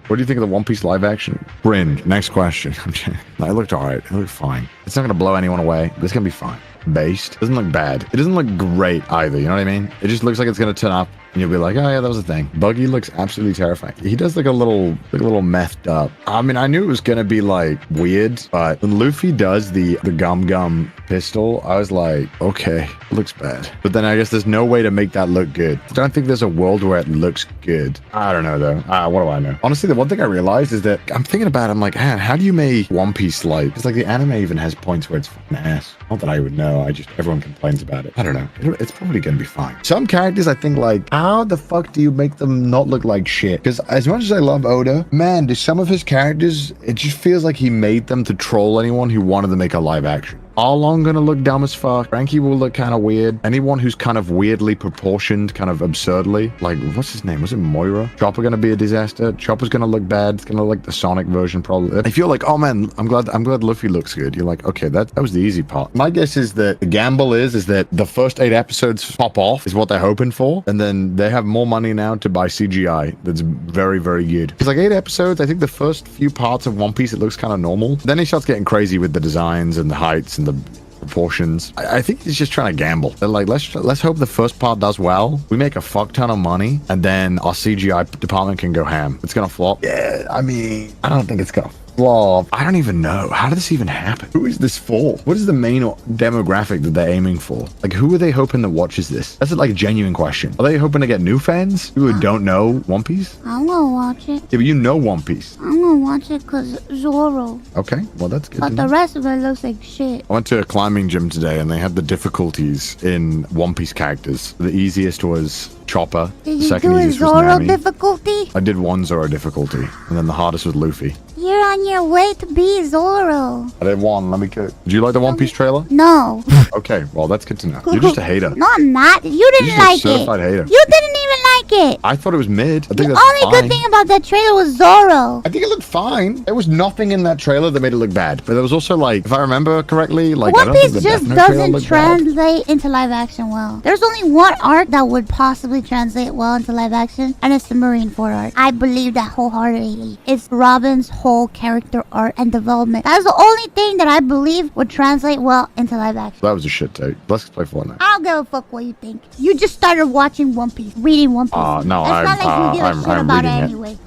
What do you think of the One Piece live action? Cringe. Next question. No, it looked alright. It looked fine. It's not gonna blow anyone away. But it's gonna be fine. Based. Doesn't look bad. It doesn't look great either. You know what I mean? It just looks like it's gonna turn up. And you'll be like, oh yeah, that was a thing. Buggy looks absolutely terrifying. He does look a little methed up. I mean, I knew it was gonna be like weird, but when Luffy does the gum pistol, I was like, okay, it looks bad. But then I guess there's no way to make that look good. I don't think there's a world where it looks good. I don't know though. What do I know? Honestly, the one thing I realized is that I'm thinking about it, I'm like, man, how do you make One Piece like? Because like the anime even has points where it's fucking ass. Not that I would know. Everyone complains about it. I don't know. It's probably gonna be fine. Some characters I think like, how the fuck do you make them not look like shit? Because as much as I love Oda, man, do some of his characters, it just feels like he made them to troll anyone who wanted to make a live action. Arlong gonna look dumb as fuck. Frankie will look kind of weird. Anyone who's kind of weirdly proportioned, kind of absurdly. Like, what's his name? Was it Moira? Chopper gonna be a disaster. Chopper's gonna look bad. It's gonna look like the Sonic version probably. If you're like, oh man, I'm glad Luffy looks good. You're like, okay, that was the easy part. My guess is that the gamble is that the first 8 episodes pop off is what they're hoping for. And then they have more money now to buy CGI. That's very, very good. It's like 8 episodes. I think the first few parts of One Piece, it looks kind of normal. Then he starts getting crazy with the designs and the heights and the proportions. I think he's just trying to gamble. They're like, let's hope the first part does well. We make a fuck ton of money, and then our CGI department can go ham. It's gonna flop. Yeah, I mean, I don't think it's gonna flop. I don't even know. How did this even happen? Who is this for? What is the main demographic that they're aiming for? Like, who are they hoping that watches this? That's like a genuine question. Are they hoping to get new fans who don't know One Piece? I'm gonna watch it. Yeah, but you know One Piece. I'm gonna watch it because Zoro. Okay, well, that's good. But the rest of it looks like shit. I went to a climbing gym today and they had the difficulties in One Piece characters. The easiest was Chopper. Did The you second do a easiest was Zoro Nami. difficulty? I did one Zoro difficulty, and then the hardest was Luffy. You're on your way to be Zoro. I did one. Let me go. Did you like the One Piece trailer? No. Okay, well, that's good to know. You're just a hater. No, I'm not. You You're didn't just a like certified it. hater. You didn't even like it. I thought it was mid. I think The that's only fine. good thing about that trailer was Zoro. I think it looked fine. There was nothing in that trailer that made it look bad. But there was also like, if I remember correctly, like I One don't think Piece the just Death Note trailer doesn't looked bad. translate into live action well. There's only one arc that would possibly translate well into live action, and it's the Marineford arc. I believe that wholeheartedly. It's Robin's whole character arc and development. That's the only thing that I believe would translate well into live action. That was a shit take. Let's play Fortnite. I don't give a fuck what you think. You just started watching One Piece, reading One Piece. No, it's not like you give a shit I'm about it reading it. anyway.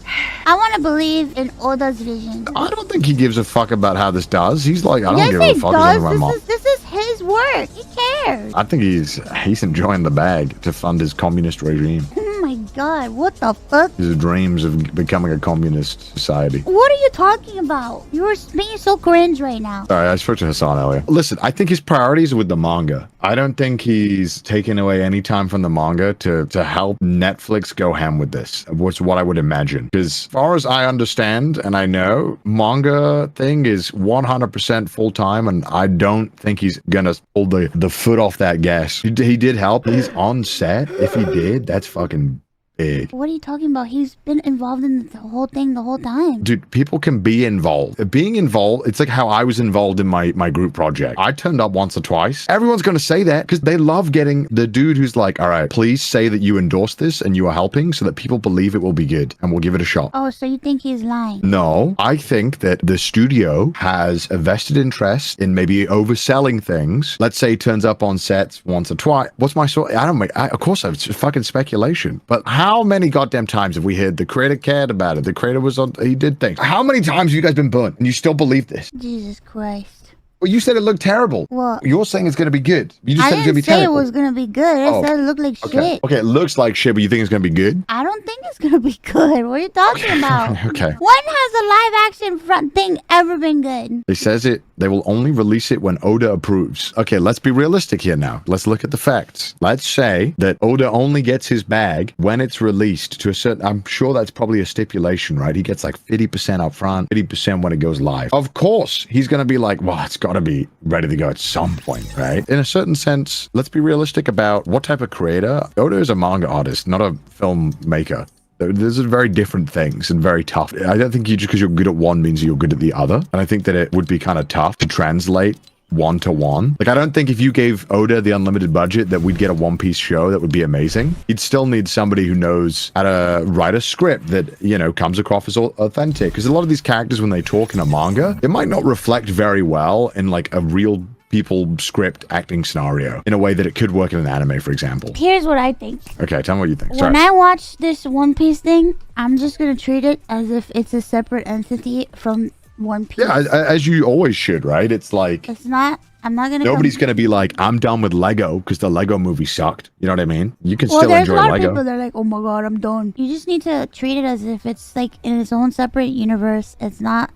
I want to believe in Oda's vision. I don't think he gives a fuck about how this does. He's like, I don't Yes, give he a fuck. As long as my mom. does. This is his work. He cares. I think he's enjoying the bag to fund his communist regime. Oh my god, what the fuck? His dreams of becoming a communist society. What are you talking about? You're being so cringe right now. Sorry, I spoke to Hassan earlier. Listen, I think his priorities are with the manga. I don't think he's taking away any time from the manga to help Netflix go ham with this, which is what I would imagine. Because as far as I understand and I know, manga thing is 100% full-time, and I don't think he's gonna pull the foot off that gas. He did help. He's on set. If he did, that's fucking big. What are you talking about? He's been involved in the whole thing the whole time. Dude, people can be involved. Being involved, it's like how I was involved in my group project. I turned up once or twice. Everyone's going to say that because they love getting the dude who's like, all right, please say that you endorse this and you are helping so that people believe it will be good and we'll give it a shot. Oh, so you think he's lying? No, I think that the studio has a vested interest in maybe overselling things. Let's say he turns up on sets once or twice. What's my sort? Of course, it's fucking speculation. But how many goddamn times have we heard the creator cared about it? The creator was on, he did things. How many times have you guys been burnt and you still believe this? Jesus Christ. Well, you said it looked terrible. What? You're saying it's going to be good. You just I said it's going to be didn't say terrible. it was going to be good. I said it looked like Okay. shit. Okay, it looks like shit, but you think it's going to be good? I don't think it's going to be good. What are you talking about? Okay. When has a live action front thing ever been good? They says it, they will only release it when Oda approves. Okay, let's be realistic here now. Let's look at the facts. Let's say that Oda only gets his bag when it's released to a certain, I'm sure that's probably a stipulation, right? He gets like 50% up front, 50% when it goes live. Of course, he's going to be like, well, it's got to be ready to go at some point, right? In a certain sense, let's be realistic about what type of creator. Oda is a manga artist, not a filmmaker. Those are very different things and very tough. I don't think just because you're good at one means you're good at the other. And I think that it would be kind of tough to translate one-to-one. Like, I don't think if you gave Oda the unlimited budget that we'd get a One Piece show that would be amazing. You'd still need somebody who knows how to write a script that, you know, comes across as authentic. Because a lot of these characters, when they talk in a manga, it might not reflect very well in like a real people script acting scenario in a way that it could work in an anime, for example. Here's what I think. Okay, tell me what you think. When I watch this One Piece thing, I'm just gonna treat it as if it's a separate entity from One Piece. Yeah, as you always should, right? It's like, it's not. I'm not gonna. Nobody's gonna be like, I'm done with Lego because the Lego movie sucked. You know what I mean? You can Well, still there's a enjoy lot Lego. of people that are like, oh my god, I'm done. You just need to treat it as if it's like in its own separate universe. It's not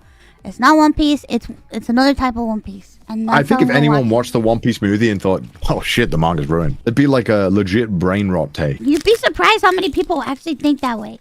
One Piece. It's another type of One Piece. And I that's think how if I'm anyone watching. watched the One Piece movie and thought, oh shit, the manga's ruined, it'd be like a legit brain rot take. You'd be surprised how many people actually think that way.